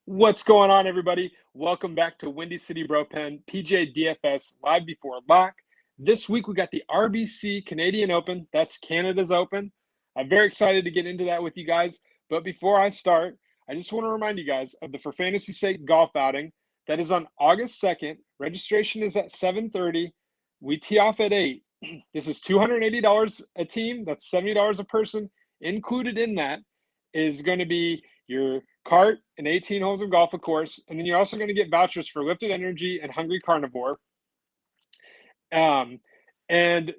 What's going on, everybody? Welcome back to Windy City Bro Pen PGA DFS live before lock. This week we got the RBC Canadian Open. That's Canada's Open. I'm very excited to get into that with you guys. But before I start, I just want to remind you guys of the For Fantasy Sake golf outing that is on August 2nd. Registration is at 7:30. We tee off at 8. This is $280 a team. That's $70 a person. Included in that is going to be your cart and 18 holes of golf, of course. And then you're also going to get vouchers for Lifted Energy and Hungry Carnivore. And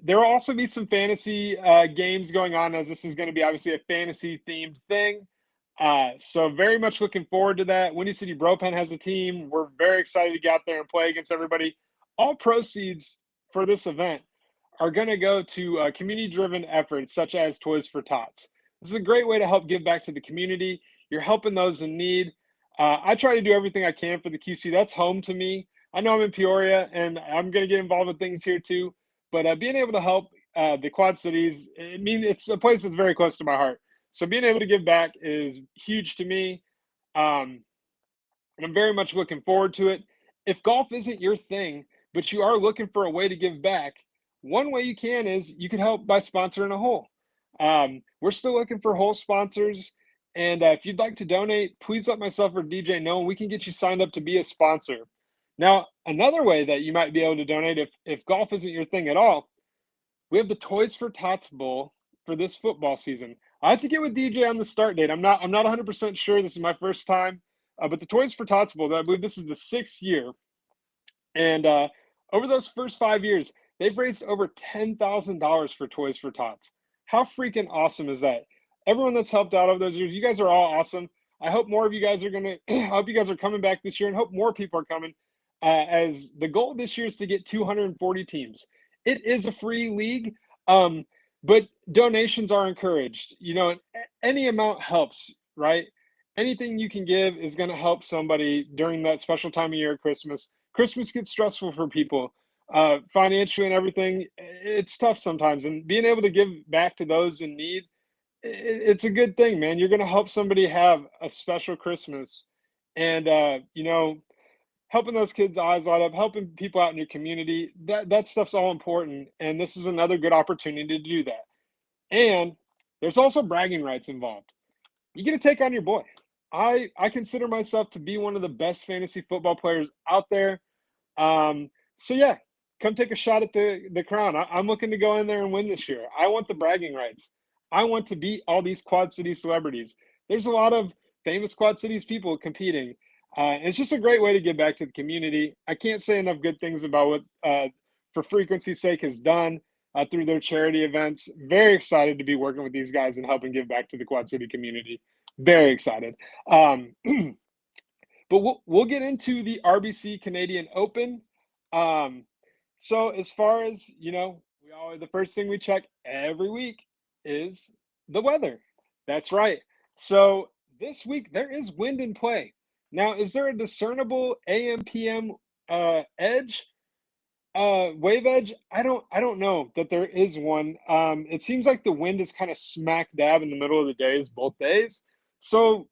there will also be some fantasy games going on, as this is going to be obviously a fantasy themed thing. So very much looking forward to that. Windy City Bro Pen has a team. We're very excited to get out there and play against everybody. All proceeds for this event are going to go to community-driven efforts such as Toys for Tots. This is a great way to help give back to the community. You're helping those in need. I try to do everything I can for the QC. That's home to me. I know I'm in Peoria, and I'm going to get involved with things here too. But being able to help the Quad Cities, it's a place that's very close to my heart. So being able to give back is huge to me. And I'm very much looking forward to it. If golf isn't your thing, but you are looking for a way to give back, one way you can is you can help by sponsoring a hole. We're still looking for hole sponsors. And if you'd like to donate, please let myself or DJ know, and we can get you signed up to be a sponsor. Now, another way that you might be able to donate if golf isn't your thing at all, we have the Toys for Tots Bowl for this football season. I have to get with DJ on the start date. I'm not 100% sure. This is my first time. But the Toys for Tots Bowl, I believe this is the 6th year. And over those first 5 years, they've raised over $10,000 for Toys for Tots. How freaking awesome is that? Everyone that's helped out over those years, you guys are all awesome. I hope more of you guys are going to, I hope you guys are coming back this year and hope more people are coming, as the goal this year is to get 240 teams. It is a free league, but donations are encouraged. You know, any amount helps, right? Anything you can give is going to help somebody during that special time of year, Christmas. Christmas gets stressful for people, financially and everything. It's tough sometimes, and being able to give back to those in need, it's a good thing, man. You're going to help somebody have a special Christmas, and helping those kids' eyes light up, helping people out in your community. That stuff's all important, and this is another good opportunity to do that. And there's also bragging rights involved. You get to take on your boy. I consider myself to be one of the best fantasy football players out there. So yeah, come take a shot at the crown. I'm looking to go in there and win this year. I want the bragging rights. I want to beat all these Quad City celebrities. There's a lot of famous Quad Cities people competing. And it's just a great way to give back to the community. I can't say enough good things about what For Frequency's Sake has done through their charity events. Very excited to be working with these guys and helping give back to the Quad City community. Very excited. But we'll get into the RBC Canadian Open. So as far as the first thing we check every week is the weather. That's right. So this week there is wind in play. Now, is there a discernible AM PM edge? Wave edge? I don't know that there is one. It seems like the wind is kind of smack dab in the middle of the days, both days. So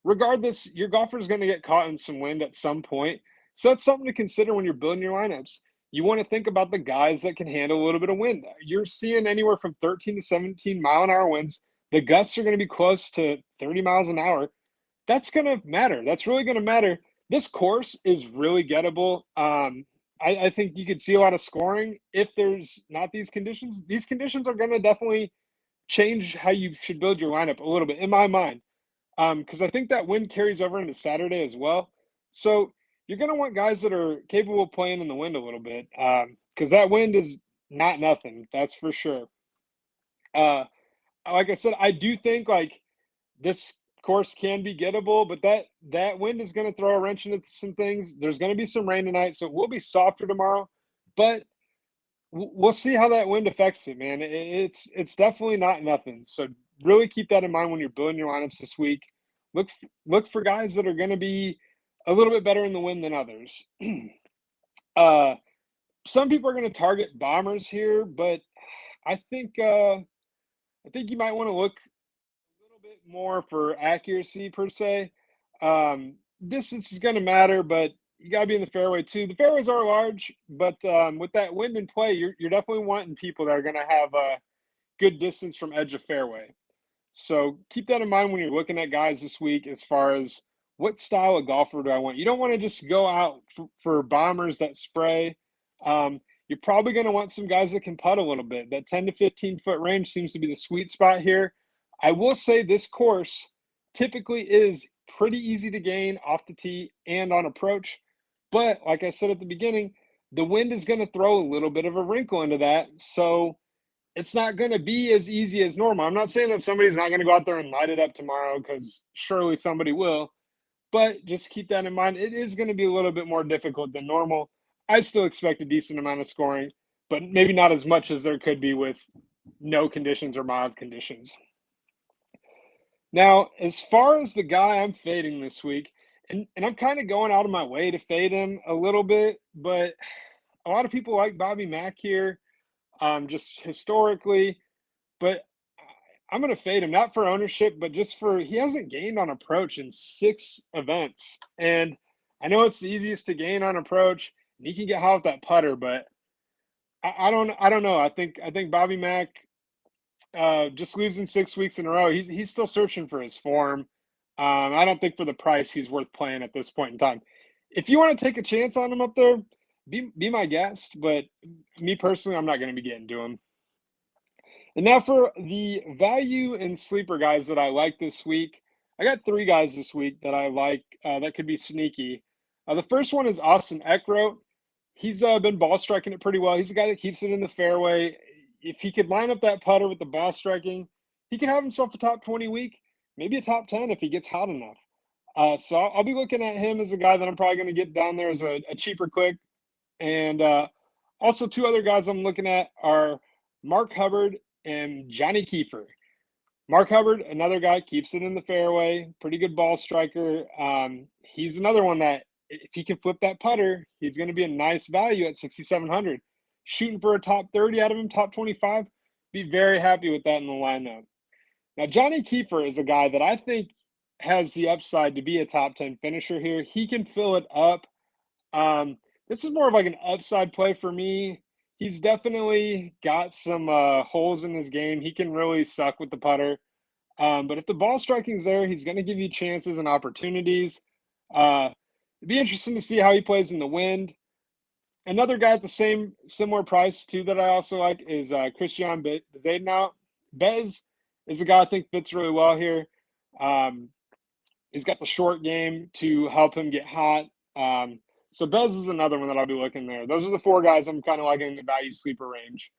regardless, your golfer is going to get caught in some wind at some point. So that's something to consider when you're building your lineups. You want to think about the guys that can handle a little bit of wind. You're seeing anywhere from 13 to 17 mile an hour winds. The gusts are going to be close to 30 miles an hour. That's going to matter. That's really going to matter. This course is really gettable. I think you could see a lot of scoring if there's not these conditions. These conditions are going to definitely change how you should build your lineup a little bit, in my mind, because I think that wind carries over into Saturday as well. So you're going to want guys that are capable of playing in the wind a little bit, because that wind is not nothing. That's for sure. Like I said, I do think like this course can be gettable, but that wind is going to throw a wrench into some things. There's going to be some rain tonight, so it will be softer tomorrow, but we'll see how that wind affects it, man. It's definitely not nothing. So really keep that in mind when you're building your lineups this week. Look for guys that are going to be a little bit better in the wind than others. Some people are going to target bombers here, but I think you might want to look a little bit more for accuracy per se. distance is going to matter, but you got to be in the fairway too. The fairways are large, but with that wind and play, you're definitely wanting people that are going to have a good distance from edge of fairway. So keep that in mind when you're looking at guys this week as far as what style of golfer do I want. You don't want to just go out for bombers that spray. You're probably going to want some guys that can putt a little bit. That 10 to 15 foot range seems to be the sweet spot here. I will say this course typically is pretty easy to gain off the tee and on approach. But like I said at the beginning, the wind is going to throw a little bit of a wrinkle into that. So it's not going to be as easy as normal. I'm not saying that somebody's not going to go out there and light it up tomorrow, because surely somebody will. But just keep that in mind. It is going to be a little bit more difficult than normal. I still expect a decent amount of scoring, but maybe not as much as there could be with no conditions or mild conditions. Now, as far as the guy I'm fading this week, and I'm kind of going out of my way to fade him a little bit, but a lot of people like Bobby Mack here, just historically. But I'm going to fade him, not for ownership, but just for he hasn't gained on approach in 6 events. And I know it's the easiest to gain on approach, and he can get hot with that putter, but I don't know. I think Bobby Mack, just losing 6 weeks in a row, he's still searching for his form. I don't think for the price he's worth playing at this point in time. If you want to take a chance on him up there, be my guest. But me personally, I'm not going to be getting to him. And now for the value and sleeper guys that I like this week, I got 3 guys this week that I like that could be sneaky. The first one is Austin Eckroat. He's been ball striking it pretty well. He's a guy that keeps it in the fairway. If he could line up that putter with the ball striking, he could have himself a top 20 week, maybe a top 10 if he gets hot enough. So I'll be looking at him as a guy that I'm probably going to get down there as a cheaper click. And also 2 other guys I'm looking at are Mark Hubbard and Johnny Kiefer. Mark Hubbard, another guy, keeps it in the fairway, pretty good ball striker. He's another one that if he can flip that putter, he's going to be a nice value at 6,700. Shooting for a top 30 out of him, top 25, be very happy with that in the lineup. Now, Johnny Kiefer is a guy that I think has the upside to be a top 10 finisher here. He can fill it up. This is more of like an upside play for me. He's definitely got some holes in his game. He can really suck with the putter. But if the ball striking's there, he's going to give you chances and opportunities. It'd be interesting to see how he plays in the wind. Another guy at the similar price too that I also like is Christian Bezuidenhout. Bez is a guy I think fits really well here. He's got the short game to help him get hot. So Bez is another one that I'll be looking there. Those are the 4 guys I'm kind of liking in the value sleeper range.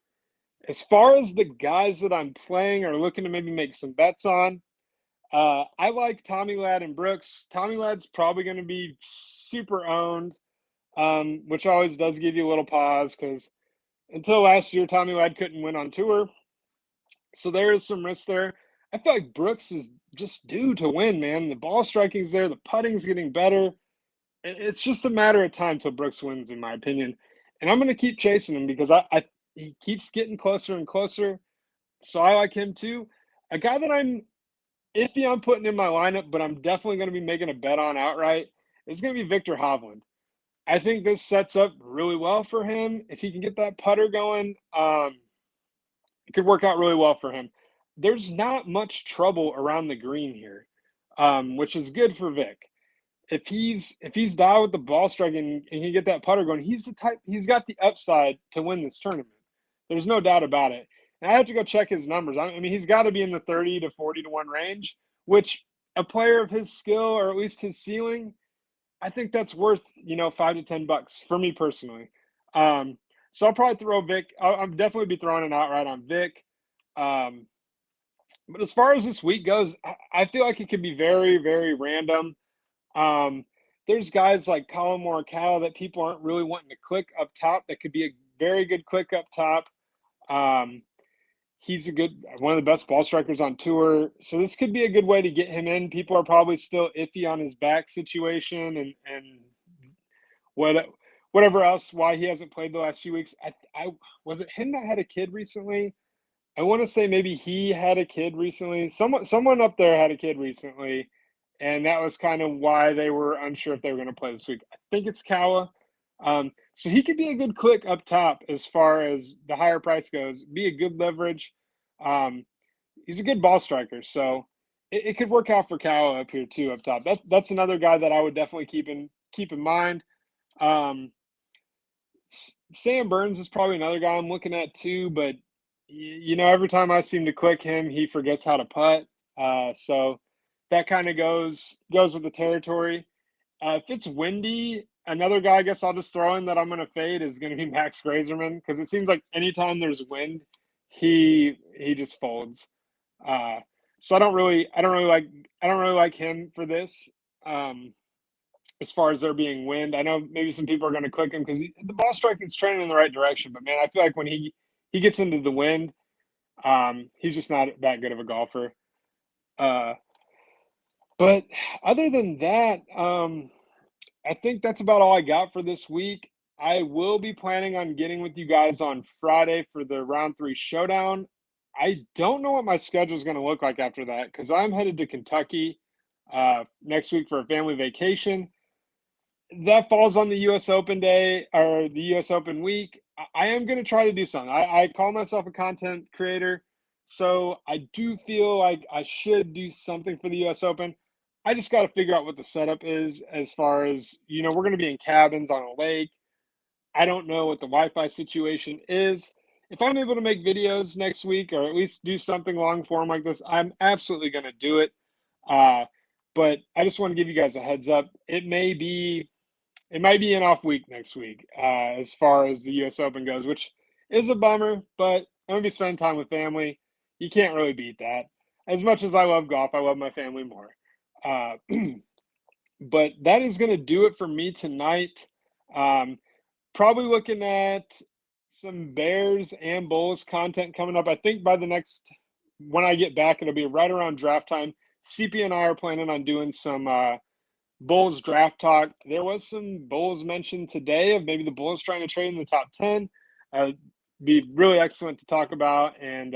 As far as the guys that I'm playing or looking to maybe make some bets on, I like Tommy Ladd and Brooks. Tommy Ladd's probably going to be super owned, which always does give you a little pause because until last year, Tommy Ladd couldn't win on tour. So there is some risk there. I feel like Brooks is just due to win, man. The ball striking's there. The putting's getting better. It's just a matter of time till Brooks wins, in my opinion. And I'm going to keep chasing him because he keeps getting closer and closer. So I like him too. A guy that I'm iffy on putting in my lineup, but I'm definitely going to be making a bet on outright, is going to be Victor Hovland. I think this sets up really well for him. If he can get that putter going, it could work out really well for him. There's not much trouble around the green here, which is good for Vic. If he's dialed with the ball striking and he get that putter going, he's got the upside to win this tournament. There's no doubt about it. And I have to go check his numbers. I mean, he's got to be in the 30 to 40 to 1 range, which a player of his skill, or at least his ceiling, I think that's worth, $5 to $10 for me personally. So I'll probably throw Vic. I'll definitely be throwing an outright on Vic. But as far as this week goes, I feel like it could be very, very random. There's guys like Colin Morikawa that people aren't really wanting to click up top. That could be a very good click up top. He's one of the best ball strikers on tour. So this could be a good way to get him in. People are probably still iffy on his back situation and whatever else, why he hasn't played the last few weeks. I was it him that had a kid recently? I want to say maybe he had a kid recently. Someone up there had a kid recently, and that was kind of why they were unsure if they were going to play this week. I think it's Kawa. So he could be a good click up top as far as the higher price goes, be a good leverage. Um, he's a good ball striker, so it could work out for Kawa up here too up top. That's another guy that I would definitely keep in mind. Um, Sam Burns is probably another guy I'm looking at too, but every time I seem to click him, he forgets how to putt. So that kind of goes with the territory. If it's windy, another guy I guess I'll just throw in that I'm going to fade is going to be Max Grazerman, because it seems like anytime there's wind, he just folds. Uh, so I don't really like him for this. Um, as far as there being wind, I know maybe some people are going to click him because the ball striking's trending in the right direction. But man, I feel like when he gets into the wind, he's just not that good of a golfer. Uh, but other than that, I think that's about all I got for this week. I will be planning on getting with you guys on Friday for the round 3 showdown. I don't know what my schedule is going to look like after that because I'm headed to Kentucky next week for a family vacation. That falls on the U.S. Open day or the U.S. Open week. I am going to try to do something. I call myself a content creator, so I do feel like I should do something for the U.S. Open. I just got to figure out what the setup is as far as, we're going to be in cabins on a lake. I don't know what the Wi-Fi situation is. If I'm able to make videos next week or at least do something long form like this, I'm absolutely going to do it. Uh, but I just want to give you guys a heads up. It might be an off week next week as far as the U.S. Open goes, which is a bummer, but I'm going to be spending time with family. You can't really beat that. As much as I love golf, I love my family more. Uh, but that is going to do it for me tonight. Um, Probably looking at some Bears and Bulls content coming up. I think when I get back, it'll be right around draft time. CP and I are planning on doing some Bulls draft talk. There was some Bulls mentioned today of maybe the Bulls trying to trade in the top 10. Be really excellent to talk about and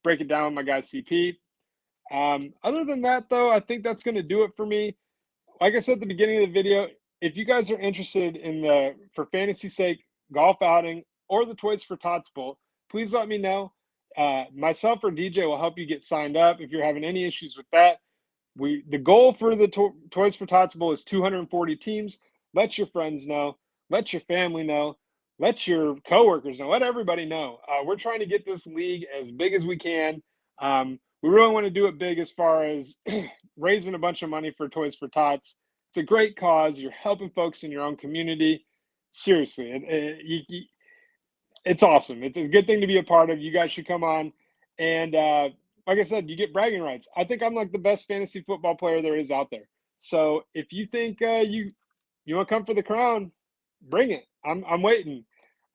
break it down with my guy CP. Other than that, though, I think that's going to do it for me. Like I said at the beginning of the video, if you guys are interested in for fantasy sake, golf outing or the Toys for Tots Bowl, please let me know. Myself or DJ will help you get signed up if you're having any issues with that. The goal for the Toys for Tots Bowl is 240 teams. Let your friends know. Let your family know. Let your coworkers know. Let everybody know. We're trying to get this league as big as we can. We really want to do it big as far as raising a bunch of money for Toys for Tots. It's a great cause. You're helping folks in your own community. Seriously, it's awesome. It's a good thing to be a part of. You guys should come on. And like I said, you get bragging rights. I think I'm like the best fantasy football player there is out there. So if you think you want to come for the crown, bring it. I'm waiting.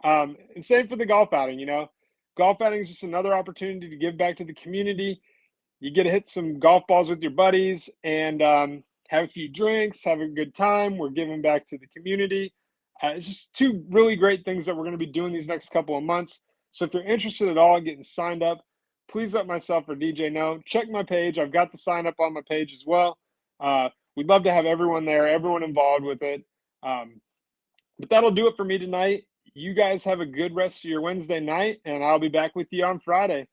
And same for the golf outing. Golf outing is just another opportunity to give back to the community. You get to hit some golf balls with your buddies and have a few drinks, have a good time. We're giving back to the community. It's just 2 really great things that we're going to be doing these next couple of months. So if you're interested at all in getting signed up, please let myself or DJ know. Check my page. I've got the sign up on my page as well. We'd love to have everyone there, everyone involved with it. But that'll do it for me tonight. You guys have a good rest of your Wednesday night, and I'll be back with you on Friday.